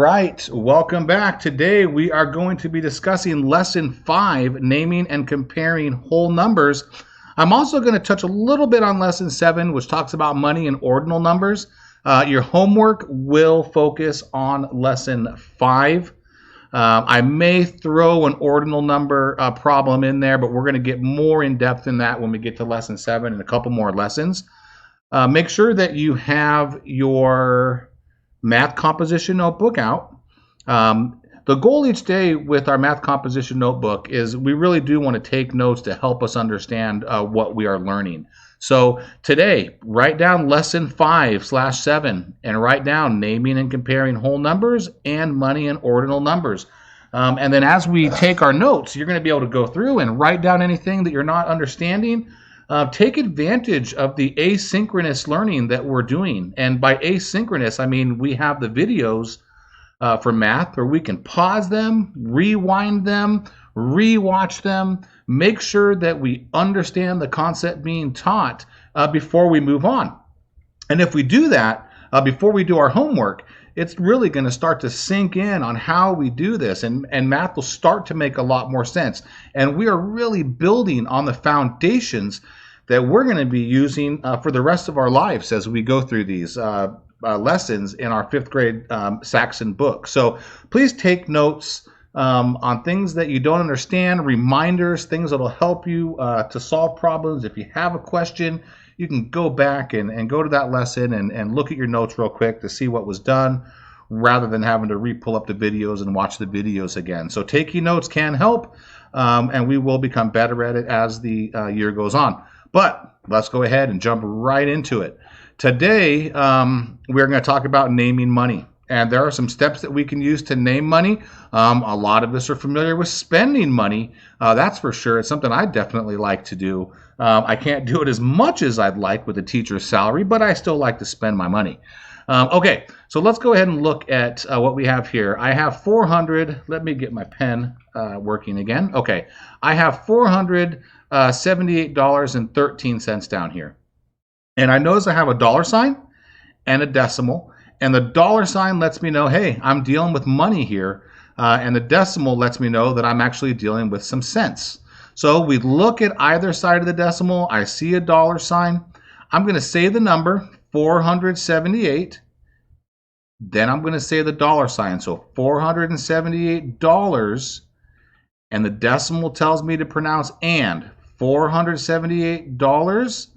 right, welcome back. Today we are going to be discussing Lesson 5, Naming and Comparing Whole Numbers. I'm also going to touch a little bit on Lesson 7, which talks about money and ordinal numbers. Your homework will focus on Lesson 5. I may throw an ordinal number problem in there, but we're going to get more in depth in that when we get to Lesson 7 and a couple more lessons. Make sure that you have your math composition notebook out. The goal each day with our math composition notebook is we really do want to take notes to help us understand what we are learning. So today, write down lesson 5/7 and write down naming and comparing whole numbers and money and ordinal numbers. And then as we take our notes, you're going to be able to go through and write down anything that you're not understanding. Take advantage of the asynchronous learning that we're doing. And by asynchronous, I mean we have the videos for math where we can pause them, rewind them, rewatch them, make sure that we understand the concept being taught before we move on. And if we do that before we do our homework, it's really going to start to sink in on how we do this, and math will start to make a lot more sense. And we are really building on the foundations that we're going to be using for the rest of our lives as we go through these lessons in our 5th grade Saxon book. So please take notes on things that you don't understand, reminders, things that will help you to solve problems. If you have a question, you can go back and go to that lesson and look at your notes real quick to see what was done rather than having to re-pull up the videos and watch the videos again. So taking notes can help, and we will become better at it as the year goes on. But let's go ahead and jump right into it. Today, we're going to talk about naming money. And there are some steps that we can use to name money. A lot of us are familiar with spending money. That's for sure. It's something I definitely like to do. I can't do it as much as I'd like with a teacher's salary, but I still like to spend my money. Okay, so let's go ahead and look at what we have here. I have 400. Let me get my pen working again. Okay, I have $478.13 down here. And I notice I have a dollar sign and a decimal. And the dollar sign lets me know, hey, I'm dealing with money here. And the decimal lets me know that I'm actually dealing with some cents. So we look at either side of the decimal. I see a dollar sign. I'm going to say the number, 478. Then I'm going to say the dollar sign. So $478. And the decimal tells me to pronounce and. $478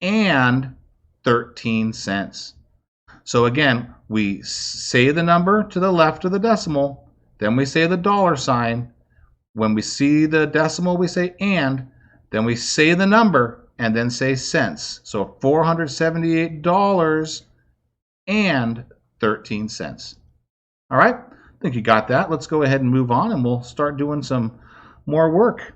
and 13 cents. So again, we say the number to the left of the decimal, then we say the dollar sign. When we see the decimal, we say and, then we say the number and then say cents. So $478 and 13 cents. All right, I think you got that. Let's go ahead and move on and we'll start doing some more work.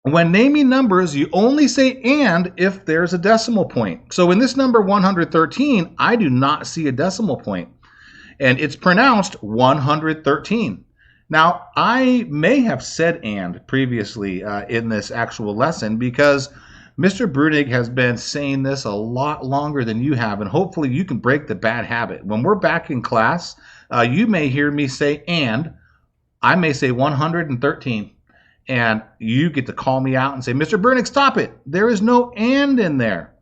When naming numbers, you only say and if there's a decimal point. So in this number 113, I do not see a decimal point, and it's pronounced 113. Now, I may have said and previously in this actual lesson because Mr. Brunig has been saying this a lot longer than you have, and hopefully you can break the bad habit. When we're back in class, you may hear me say and, I may say 113. And you get to call me out and say, Mr. Brunig, stop it. There is no and in there.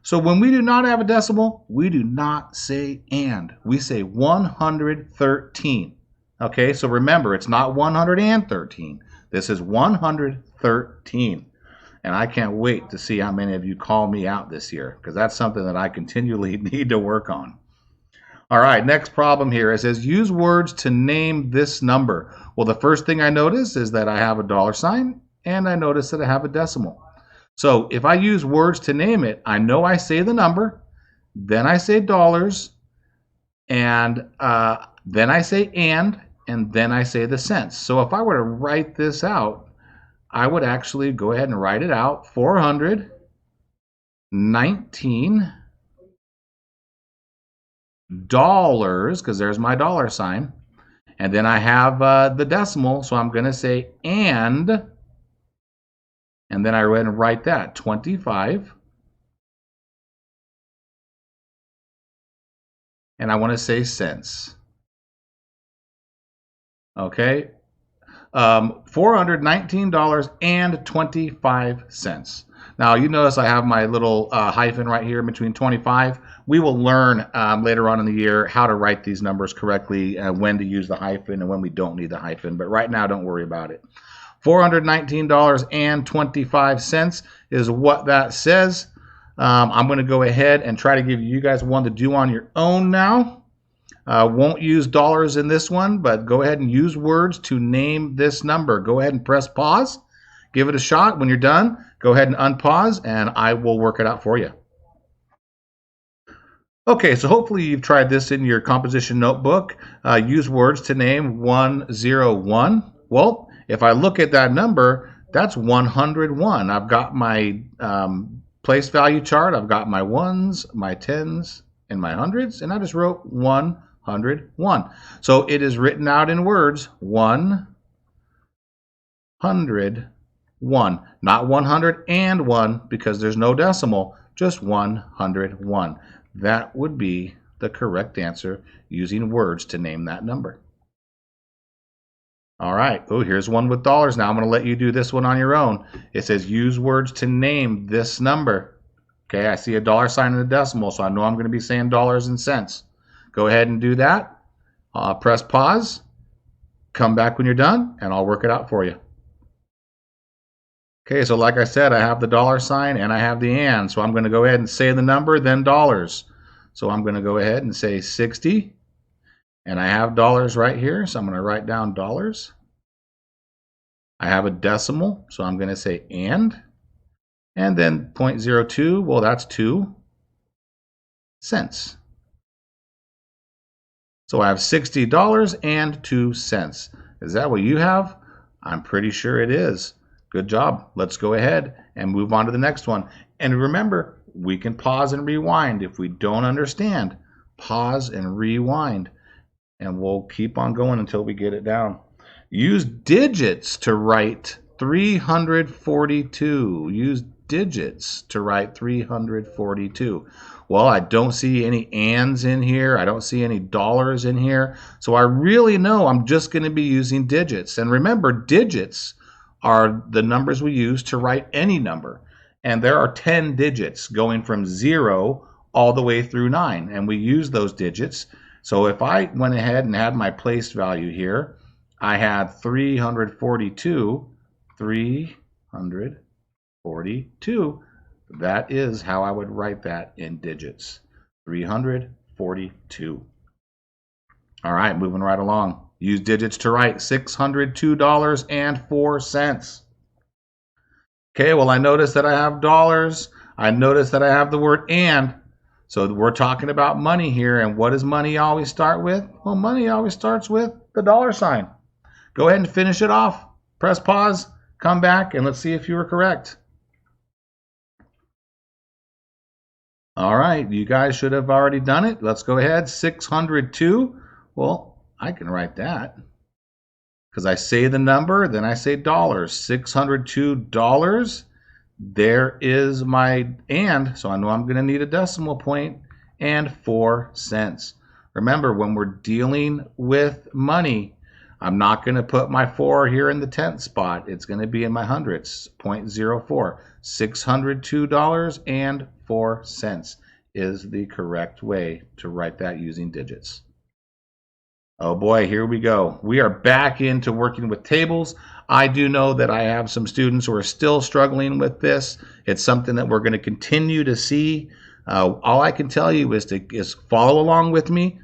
So when we do not have a decimal, we do not say and. We say 113. Okay, so remember, it's not 113. This is 113. And I can't wait to see how many of you call me out this year, because that's something that I continually need to work on. All right, next problem here. It says use words to name this number. Well, the first thing I notice is that I have a dollar sign and I notice that I have a decimal. So if I use words to name it, I know I say the number, then I say dollars, and then I say and then I say the cents. So if I were to write this out, I would actually go ahead and write it out. 419 dollars, because there's my dollar sign, and then I have the decimal, so I'm going to say and then I go ahead and write that 25 and I want to say cents. Okay, $419.25. Now, you notice I have my little hyphen right here in between 25. We will learn later on in the year how to write these numbers correctly, when to use the hyphen and when we don't need the hyphen. But right now, don't worry about it. $419.25 is what that says. I'm going to go ahead and try to give you guys one to do on your own now. Won't use dollars in this one, but go ahead and use words to name this number. Go ahead and press pause. Give it a shot. When you're done, go ahead and unpause, and I will work it out for you. Okay, so hopefully you've tried this in your composition notebook. Use words to name 101. Well, if I look at that number, that's 101. I've got my place value chart. I've got my ones, my tens, and my hundreds, and I just wrote 101. So it is written out in words 101, not 101 because there's no decimal, just 101. That would be the correct answer using words to name that number. All right. Oh, here's one with dollars. Now I'm going to let you do this one on your own. It says use words to name this number. Okay, I see a dollar sign in the decimal, so I know I'm going to be saying dollars and cents. Go ahead and do that. Press pause. Come back when you're done, and I'll work it out for you. Okay, so like I said, I have the dollar sign and I have the and, so I'm going to go ahead and say the number, then dollars. So I'm going to go ahead and say 60. And I have dollars right here, so I'm going to write down dollars. I have a decimal, so I'm going to say and then 0.02, well, that's 2 cents. So I have $60.02. Is that what you have? I'm pretty sure it is. Good job. Let's go ahead and move on to the next one. And remember, we can pause and rewind. If we don't understand, pause and rewind. And we'll keep on going until we get it down. Use digits to write 342. Use digits to write 342. Well, I don't see any ands in here. I don't see any dollars in here. So I really know I'm just going to be using digits. And remember, digits are the numbers we use to write any number. And there are 10 digits going from 0 all the way through 9. And we use those digits. So if I went ahead and had my place value here, I had 342. That is how I would write that in digits. 342. All right, moving right along. Use digits to write $602.04. Okay, well, I notice that I have dollars. I notice that I have the word and. So we're talking about money here, and what does money always start with? Well, money always starts with the dollar sign. Go ahead and finish it off. Press pause, come back, and let's see if you were correct. All right, you guys should have already done it. Let's go ahead. 602. Well, I can write that because I say the number, then I say dollars. $602. There is my and, so I know I'm going to need a decimal point, and 4 cents. Remember, when we're dealing with money, I'm not going to put my 4 here in the tenth spot. It's going to be in my hundreds, 0.04. $602.04 is the correct way to write that using digits. Oh boy, here we go. We are back into working with tables. I do know that I have some students who are still struggling with this. It's something that we're going to continue to see. All I can tell you is follow along with me.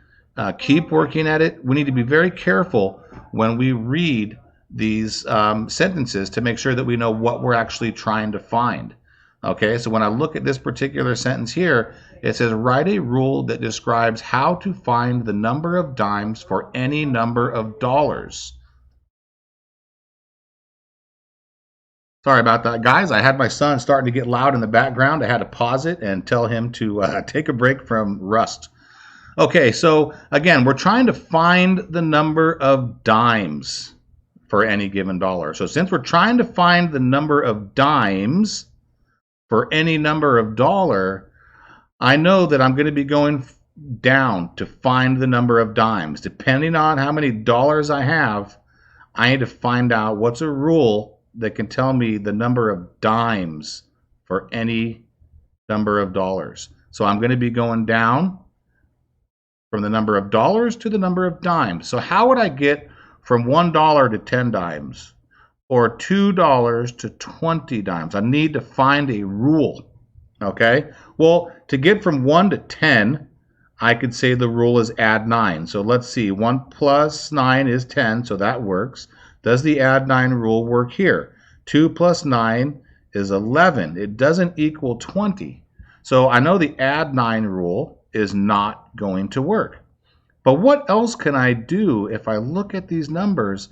Keep working at it. We need to be very careful when we read these sentences to make sure that we know what we're actually trying to find. Okay, so when I look at this particular sentence here, it says write a rule that describes how to find the number of dimes for any number of dollars. Sorry about that, guys. I had my son starting to get loud in the background. I had to pause it and tell him to take a break from Rust. Okay, so again, we're trying to find the number of dimes for any given dollar. So since we're trying to find the number of dimes for any number of dollar, I know that I'm going to be going down to find the number of dimes. Depending on how many dollars I have, I need to find out what's a rule that can tell me the number of dimes for any number of dollars. So I'm going to be going down from the number of dollars to the number of dimes. So how would I get from $1 to 10 dimes or $2 to 20 dimes? I need to find a rule. Okay, well, to get from 1 to 10, I could say the rule is add 9. So let's see, 1 plus 9 is 10, so that works. Does the add 9 rule work here? 2 plus 9 is 11. It doesn't equal 20. So I know the add 9 rule is not going to work. But what else can I do if I look at these numbers?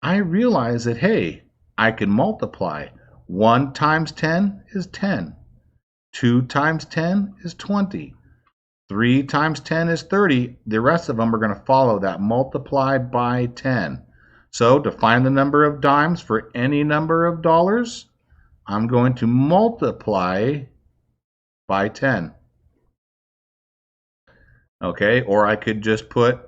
I realize that, hey, I can multiply. 1 times 10 is 10. 2 times 10 is 20. 3 times 10 is 30. The rest of them are going to follow that. Multiply by 10. So to find the number of dimes for any number of dollars, I'm going to multiply by 10. Okay, or I could just put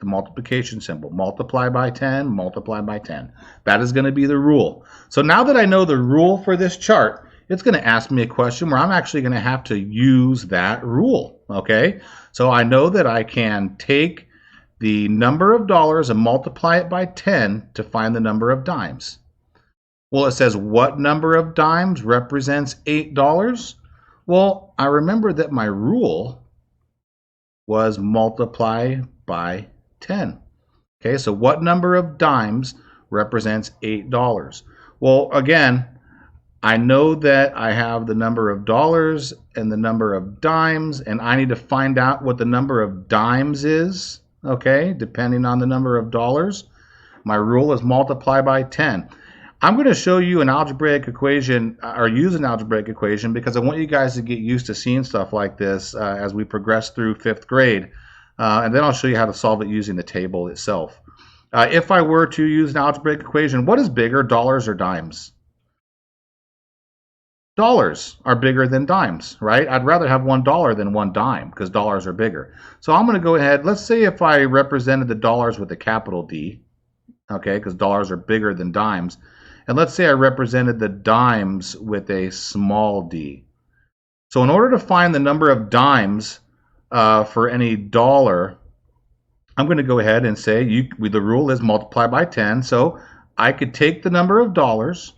the multiplication symbol. Multiply by 10, multiply by 10. That is going to be the rule. So now that I know the rule for this chart, it's going to ask me a question where I'm actually going to have to use that rule. Okay, so I know that I can take the number of dollars and multiply it by 10 to find the number of dimes. Well, it says what number of dimes represents $8? Well, I remember that my rule was multiply by 10. Okay, so what number of dimes represents $8? Well, again, I know that I have the number of dollars and the number of dimes, and I need to find out what the number of dimes is, okay, depending on the number of dollars. My rule is multiply by 10. I'm going to show you an algebraic equation, or use an algebraic equation, because I want you guys to get used to seeing stuff like this as we progress through 5th grade. And then I'll show you how to solve it using the table itself. If I were to use an algebraic equation, what is bigger, dollars or dimes? Dollars are bigger than dimes, right? I'd rather have $1 than 1 dime because dollars are bigger. So I'm going to go ahead. Let's say if I represented the dollars with a capital D, okay, because dollars are bigger than dimes. And let's say I represented the dimes with a small d. So in order to find the number of dimes for any dollar, I'm going to go ahead and say the rule is multiply by 10. So I could take the number of dollars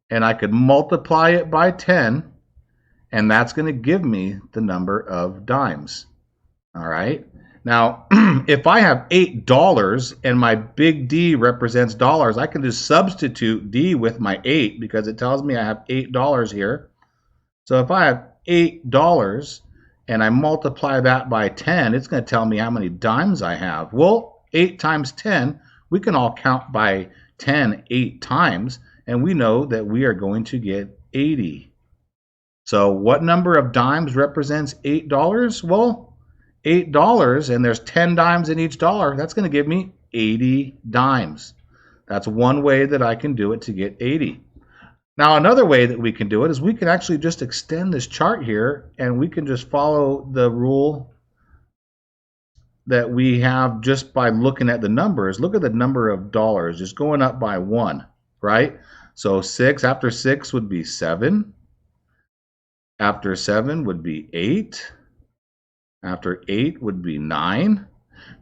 and I could multiply it by 10, and that's going to give me the number of dimes. All right. Now, if I have $8 and my big D represents dollars, I can just substitute D with my 8 because it tells me I have $8 here. So if I have $8 and I multiply that by 10, it's going to tell me how many dimes I have. Well, 8 times 10, we can all count by 10 8 times, and we know that we are going to get 80. So what number of dimes represents $8? Well, $8, and there's 10 dimes in each dollar. That's going to give me 80 dimes. That's one way that I can do it to get 80. Now, another way that we can do it is we can actually just extend this chart here, and we can just follow the rule that we have just by looking at the numbers. Look at the number of dollars just going up by 1, right? So 6, after 6 would be 7. After 7 would be 8. After 8 would be 9.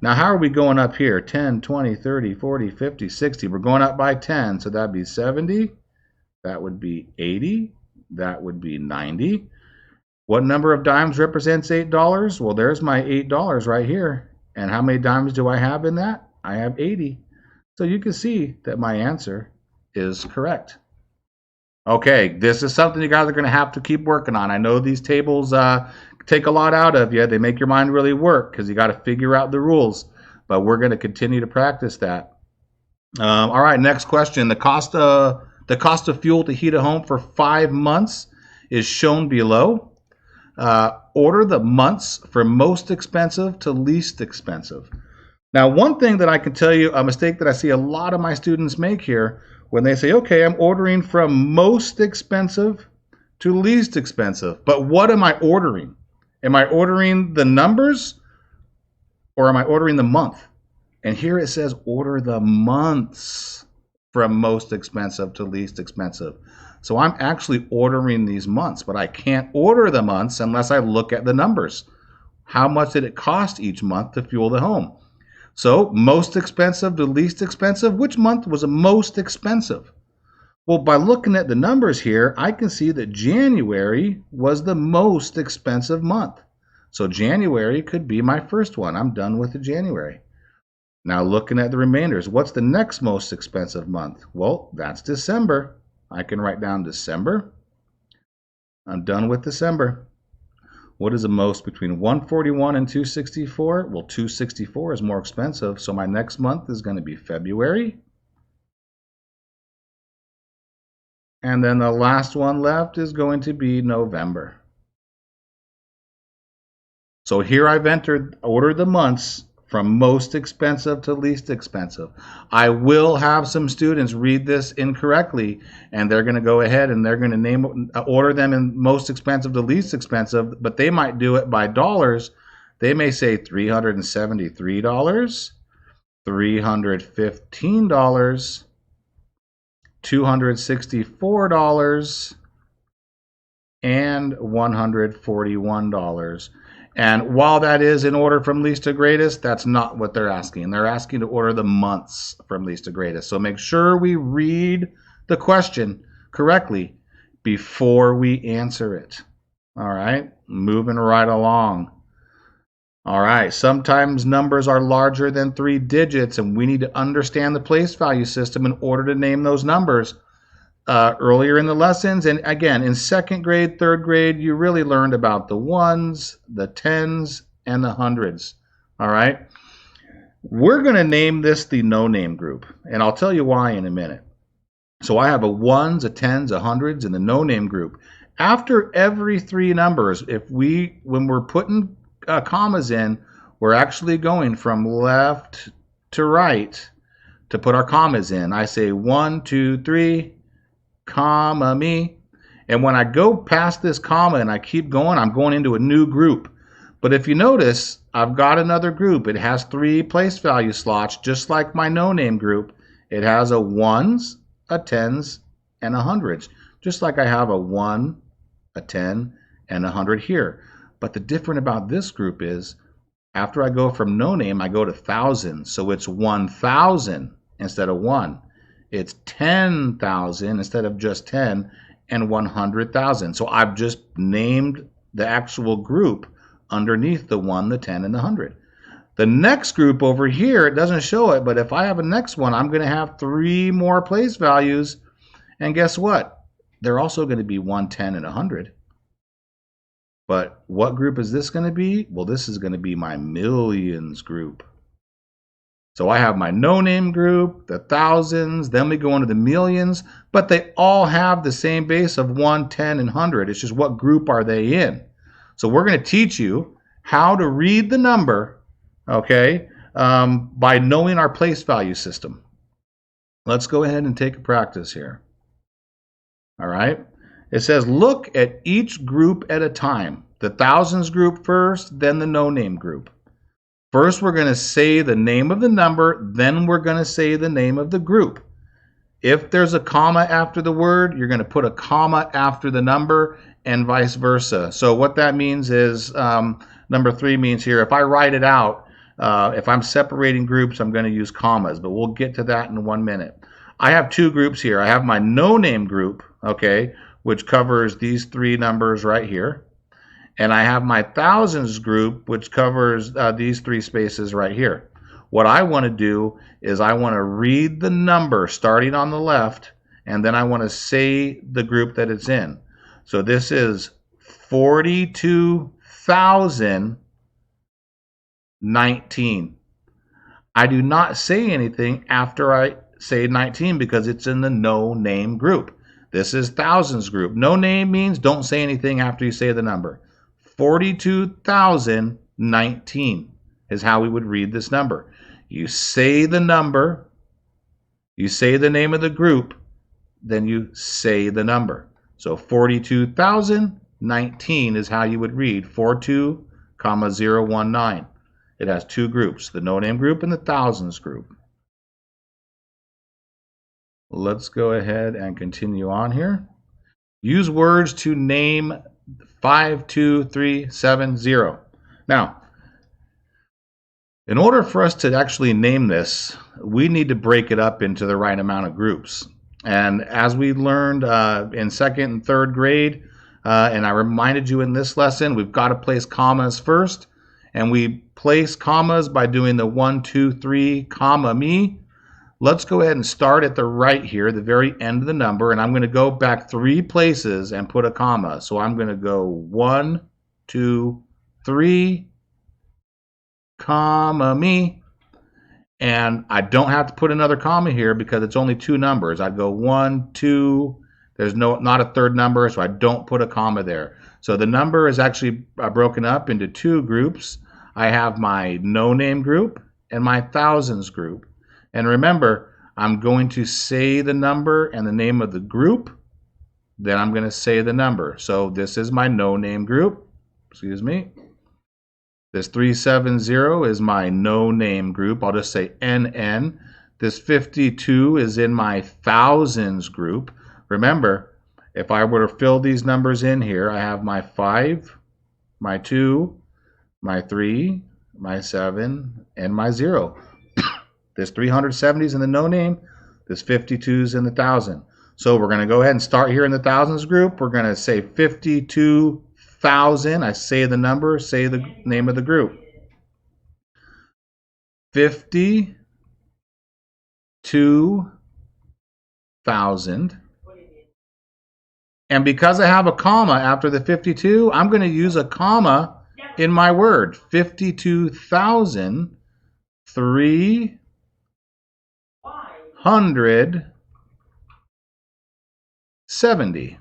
Now, how are we going up here? 10, 20, 30, 40, 50, 60. We're going up by 10, so that'd be 70. That would be 80. That would be 90. What number of dimes represents $8? Well, there's my $8 right here. And how many dimes do I have in that? I have 80. So you can see that my answer is correct. Okay, this is something you guys are going to have to keep working on. I know these tables take a lot out of you. They make your mind really work because you got to figure out the rules. But we're going to continue to practice that. All right, next question. The cost of fuel to heat a home for 5 months is shown below. Order the months from most expensive to least expensive. Now, one thing that I can tell you, a mistake that I see a lot of my students make here, when they say, okay, I'm ordering from most expensive to least expensive, but what am I ordering? Am I ordering the numbers or am I ordering the month? And here it says order the months from most expensive to least expensive. So I'm actually ordering these months, but I can't order the months unless I look at the numbers. How much did it cost each month to fuel the home? So most expensive to least expensive, which month was the most expensive? Well, by looking at the numbers here, I can see that January was the most expensive month. So January could be my first one. I'm done with the January. Now looking at the remainders, what's the next most expensive month? Well, that's December. I can write down December. I'm done with December. What is the most between 141 and 264? Well, 264 is more expensive, so my next month is going to be February. And then the last one left is going to be November. So here I've ordered the months from most expensive to least expensive. I will have some students read this incorrectly, and they're going to go ahead and they're going to order them in most expensive to least expensive, but they might do it by dollars. They may say $373, $315, $264, and $141. And while that is in order from least to greatest, that's not what they're asking. They're asking to order the months from least to greatest. So make sure we read the question correctly before we answer it. All right, moving right along. All right, sometimes numbers are larger than 3 digits, and we need to understand the place value system in order to name those numbers. Earlier in the lessons, and again, in 2nd grade, 3rd grade, you really learned about the ones, the tens, and the hundreds. All right, we're going to name this the no-name group, and I'll tell you why in a minute. So I have a ones, a tens, a hundreds, and the no-name group. After every 3 numbers, when we're putting commas in, we're actually going from left to right to put our commas in. I say 1, 2, 3, comma me. And when I go past this comma and I keep going, I'm going into a new group. But if you notice, I've got another group. It has 3 place value slots, just like my no-name group. It has a ones, a tens, and a hundreds, just like I have a 1, a 10, and a 100 here. But the different about this group is after I go from no name, I go to thousands. So it's 1,000 instead of 1. It's 10,000 instead of just 10, and 100,000. So I've just named the actual group underneath the 1, the 10, and the 100. The next group over here, it doesn't show it, but if I have a next one, I'm going to have 3 more place values. And guess what? They're also going to be 1, 10, and 100. But what group is this going to be? Well, this is going to be my millions group. So I have my no-name group, the thousands, then we go into the millions, but they all have the same base of 1, 10, and 100. It's just what group are they in? So we're going to teach you how to read the number, okay, by knowing our place value system. Let's go ahead and take a practice here. All right. It says, look at each group at a time. The thousands group first, then the no-name group. First, we're going to say the name of the number, then we're going to say the name of the group. If there's a comma after the word, you're going to put a comma after the number and vice versa. So what that means is, number 3 means here, if I write it out, if I'm separating groups, I'm going to use commas, but we'll get to that in 1 minute. I have 2 groups here. I have my no-name group, okay, which covers these 3 numbers right here. And I have my thousands group, which covers these 3 spaces right here. What I want to do is I want to read the number starting on the left, and then I want to say the group that it's in. So this is 42,019. I do not say anything after I say 19 because it's in the no-name group. This is thousands group. No name means don't say anything after you say the number. 42,019 is how we would read this number. You say the number, you say the name of the group, then you say the number. So 42,000, 19 is how you would read 42, 019. It has two groups, the no-name group and the thousands group. Let's go ahead and continue on here. Use words to name 52370. Now, in order for us to actually name this, we need to break it up into the right amount of groups. And as we learned in second and third grade, and I reminded you in this lesson, we've got to place commas first. And we place commas by doing the 1, 2, 3, comma, me. Let's go ahead and start at the right here, the very end of the number, and I'm going to go back 3 places and put a comma. So I'm going to go 1, 2, 3, comma, me. And I don't have to put another comma here because it's only 2 numbers. I go 1, 2, there's not a third number, so I don't put a comma there. So the number is actually broken up into 2 groups. I have my no-name group and my thousands group. And remember, I'm going to say the number and the name of the group, then I'm going to say the number. So this is my no-name group. Excuse me. This 370 is my no-name group. I'll just say NN. This 52 is in my thousands group. Remember, if I were to fill these numbers in here, I have my 5, my 2, my 3, my 7, and my 0. This 370 is in the no name, this 52 is in the thousand. So we're going to go ahead and start here in the thousands group. We're going to say 52,000. I say the number, say the name of the group. 52,000. And because I have a comma after the 52, I'm going to use a comma in my word. 52,370.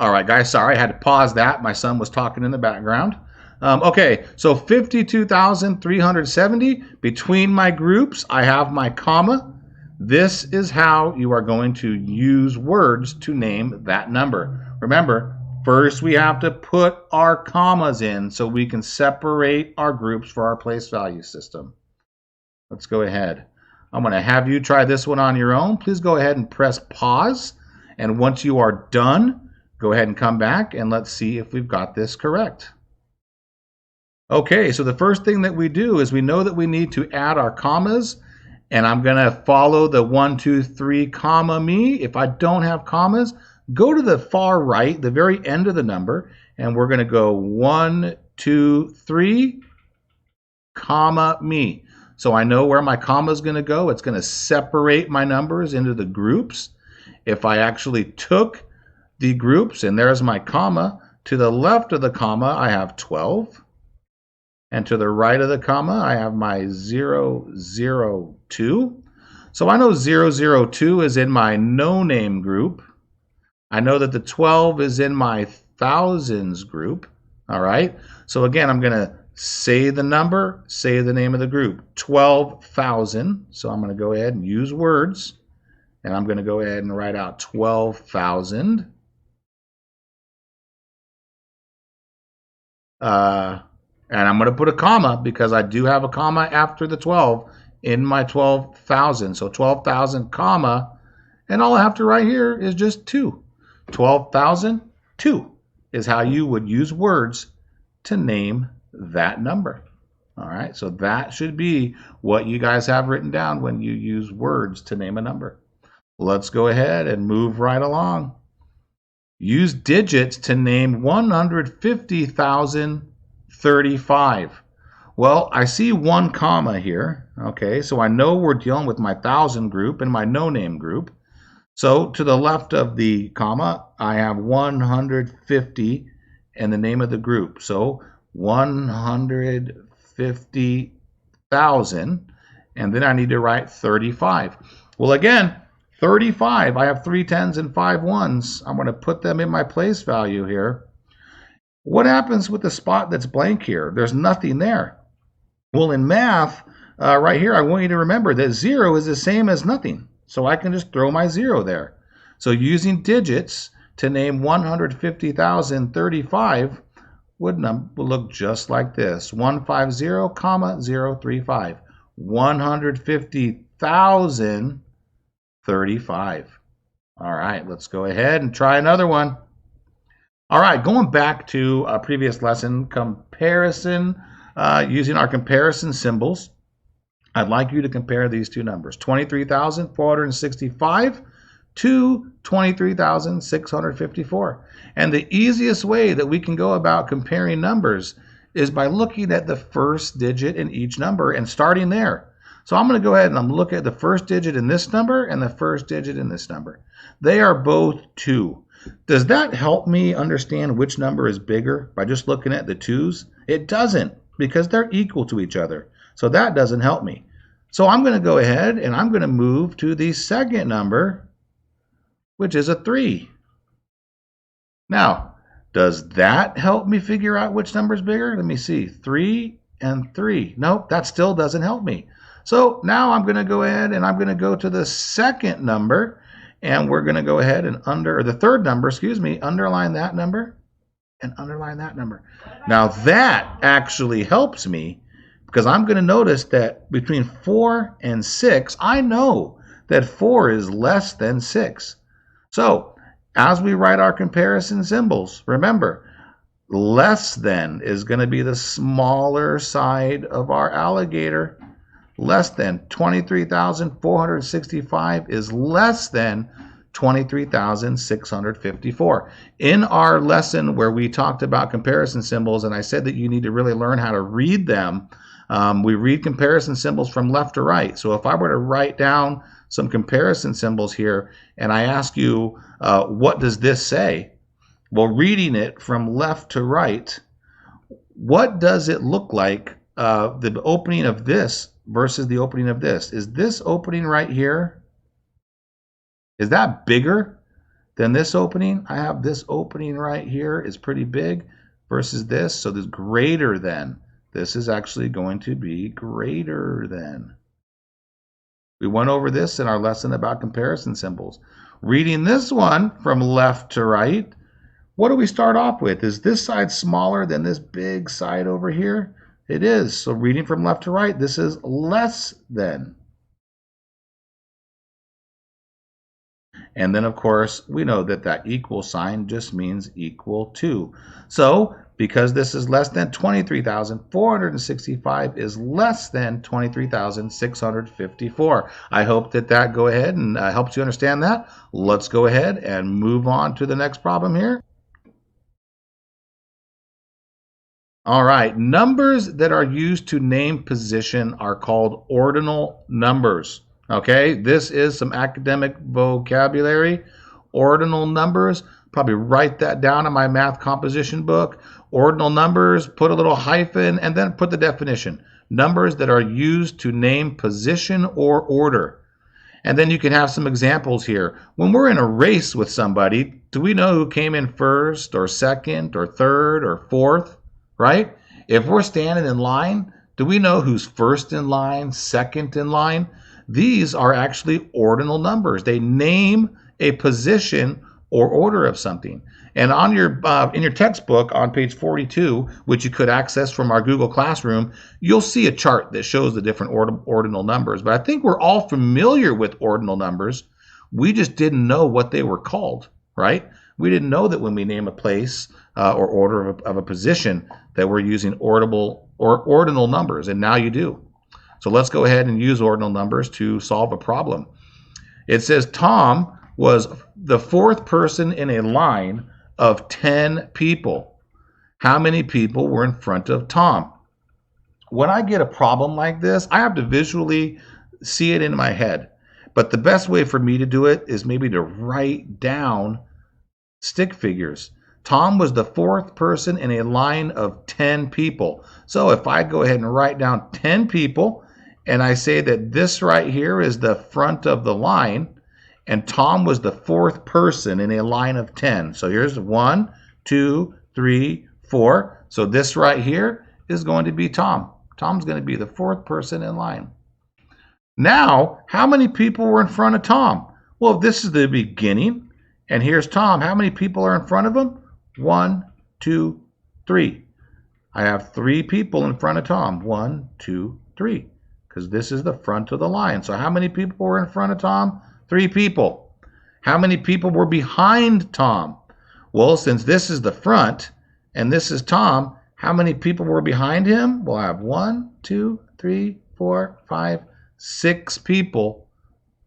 All right, guys, sorry, I had to pause that. My son was talking in the background. Okay, so 52,370. Between my groups, I have my comma. This is how you are going to use words to name that number. Remember, first we have to put our commas in so we can separate our groups for our place value system. Let's go ahead. I'm going to have you try this one on your own. Please go ahead and press pause. And once you are done, go ahead and come back and let's see if we've got this correct. Okay, so the first thing that we do is we know that we need to add our commas, and I'm going to follow the 1, 2, 3, comma, me. If I don't have commas, go to the far right, the very end of the number, and we're going to go 1, 2, 3, comma, me. So I know where my comma is going to go. It's going to separate my numbers into the groups. If I actually took the groups, and there's my comma, to the left of the comma, I have 12. And to the right of the comma, I have my 002. So I know 002 is in my no-name group. I know that the 12 is in my thousands group. All right. So again, I'm going to say the number, say the name of the group. 12,000. So I'm going to go ahead and use words. And I'm going to go ahead and write out 12,000. And I'm going to put a comma because I do have a comma after the 12 in my 12,000. So 12,000, comma, and all I have to write here is just 2. 12,000, 2 is how you would use words to name that number. All right, so that should be what you guys have written down when you use words to name a number. Let's go ahead and move right along. Use digits to name 150,035. Well, I see 1 comma here. Okay, so I know we're dealing with my thousand group and my no-name group. So to the left of the comma, I have 150 and the name of the group. So 150,000, and then I need to write 35. Well, again, 35, I have 3 10s and 5 1s. I'm going to put them in my place value here. What happens with the spot that's blank here? There's nothing there. Well, in math, right here, I want you to remember that 0 is the same as nothing. So I can just throw my 0 there. So using digits to name 150,035 would look just like this. 150,035. 150,035. All right, let's go ahead and try another one. All right, going back to a previous lesson, comparison, using our comparison symbols. I'd like you to compare these two numbers, 23,465 to 23,654. And the easiest way that we can go about comparing numbers is by looking at the first digit in each number and starting there. So I'm going to go ahead and I'm look at the first digit in this number and the first digit in this number. They are both 2. Does that help me understand which number is bigger by just looking at the 2's? It doesn't, because they're equal to each other. So that doesn't help me. So I'm going to go ahead and I'm going to move to the second number, which is a 3. Now, does that help me figure out which number is bigger? Let me see. 3 and 3. Nope, that still doesn't help me. So now I'm going to go ahead and I'm going to go to the second number, and we're going to go ahead and the third number, underline that number and underline that number. Now that actually helps me, because I'm going to notice that between 4 and 6, I know that 4 is less than 6. So as we write our comparison symbols, remember, less than is going to be the smaller side of our alligator. Less than 23,465 is less than 23,654. In our lesson where we talked about comparison symbols, and I said that you need to really learn how to read them, we read comparison symbols from left to right. So if I were to write down some comparison symbols here and I ask you, what does this say? Well, reading it from left to right, what does it look like, the opening of this versus the opening of this? Is this opening right here, is that bigger than this opening? I have this opening right here is pretty big versus this, so this greater than. This is actually going to be greater than. We went over this in our lesson about comparison symbols. Reading this one from left to right, what do we start off with? Is this side smaller than this big side over here? It is. So reading from left to right, this is less than. And then, of course, we know that that equal sign just means equal to. So because this is less than 23,465 is less than 23,654. I hope that go ahead and helps you understand that. Let's go ahead and move on to the next problem here. All right, numbers that are used to name position are called ordinal numbers. Okay, this is some academic vocabulary. Ordinal numbers, probably write that down in my math composition book. Ordinal numbers, put a little hyphen, and then put the definition. Numbers that are used to name position or order. And then you can have some examples here. When we're in a race with somebody, do we know who came in first or second or third or fourth? Right? If we're standing in line, do we know who's first in line, second in line? These are actually ordinal numbers. They name a position or order of something. And on your in your textbook on page 42, which you could access from our Google Classroom, you'll see a chart that shows the different ordinal numbers. But I think we're all familiar with ordinal numbers. We just didn't know what they were called, right? We didn't know that when we name a place or order of a position that we're using ordinal numbers, and now you do. So let's go ahead and use ordinal numbers to solve a problem. It says Tom was the fourth person in a line of 10 people. How many people were in front of Tom? When I get a problem like this, I have to visually see it in my head. But the best way for me to do it is maybe to write down stick figures. Tom was the fourth person in a line of 10 people. So if I go ahead and write down 10 people, and I say that this right here is the front of the line, and Tom was the fourth person in a line of 10. So here's 1, 2, 3, 4. So this right here is going to be Tom. Tom's going to be the fourth person in line. Now, how many people were in front of Tom? Well, if this is the beginning, and here's Tom, how many people are in front of him? 1, 2, 3. I have 3 people in front of Tom. 1, 2, 3. Because this is the front of the line. So how many people were in front of Tom? 3 people. How many people were behind Tom? Well, since this is the front and this is Tom, how many people were behind him? We'll have 1, 2, 3, 4, 5, 6 people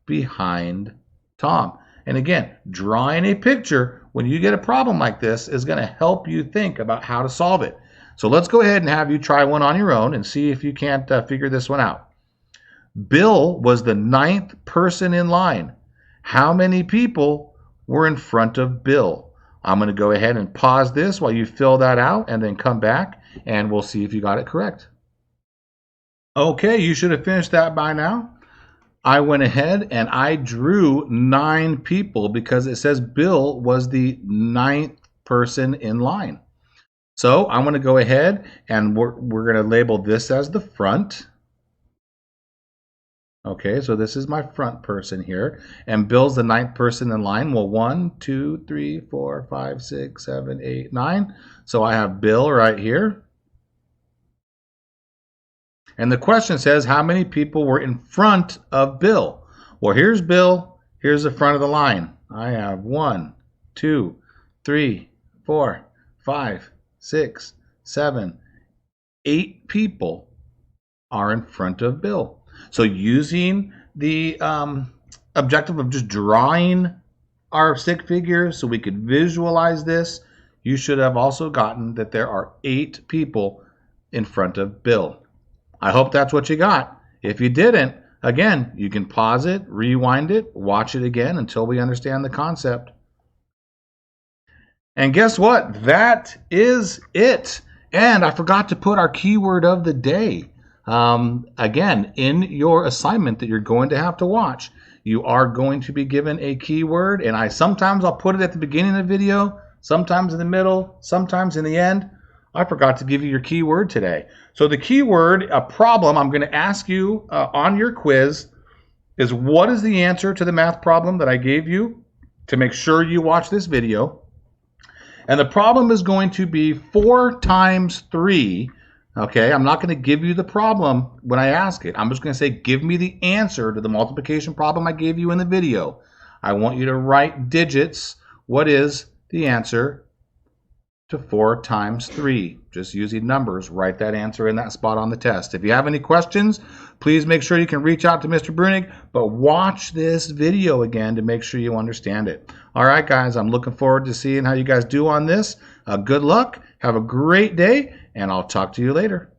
behind Tom. And again, drawing a picture when you get a problem like this is going to help you think about how to solve it. So let's go ahead and have you try one on your own and see if you can't figure this one out. Bill was the 9th person in line. How many people were in front of Bill? I'm going to go ahead and pause this while you fill that out and then come back and we'll see if you got it correct. Okay, you should have finished that by now. I went ahead and I drew 9 people because it says Bill was the 9th person in line. So I'm going to go ahead and we're going to label this as the front. Okay, so this is my front person here. And Bill's the 9th person in line. Well, 1, 2, 3, 4, 5, 6, 7, 8, 9. So I have Bill right here. And the question says, how many people were in front of Bill? Well, here's Bill. Here's the front of the line. I have 1, 2, 3, 4, 5, 6, 7, 8 people are in front of Bill. So using the objective of just drawing our stick figure so we could visualize this, you should have also gotten that there are 8 people in front of Bill. I hope that's what you got. If you didn't, again, you can pause it, rewind it, watch it again until we understand the concept. And guess what? That is it. And I forgot to put our keyword of the day. Again, in your assignment that you're going to have to watch, you are going to be given a keyword. And sometimes I'll put it at the beginning of the video, sometimes in the middle, sometimes in the end. I forgot to give you your keyword today. So the keyword, a problem I'm going to ask you on your quiz is, what is the answer to the math problem that I gave you to make sure you watch this video? And the problem is going to be 4 times 3. Okay, I'm not going to give you the problem when I ask it. I'm just going to say, give me the answer to the multiplication problem I gave you in the video. I want you to write digits. What is the answer to 4 times 3? Just using numbers, write that answer in that spot on the test. If you have any questions, please make sure you can reach out to Mr. Brunig, but watch this video again to make sure you understand it. All right, guys, I'm looking forward to seeing how you guys do on this. Good luck. Have a great day, and I'll talk to you later.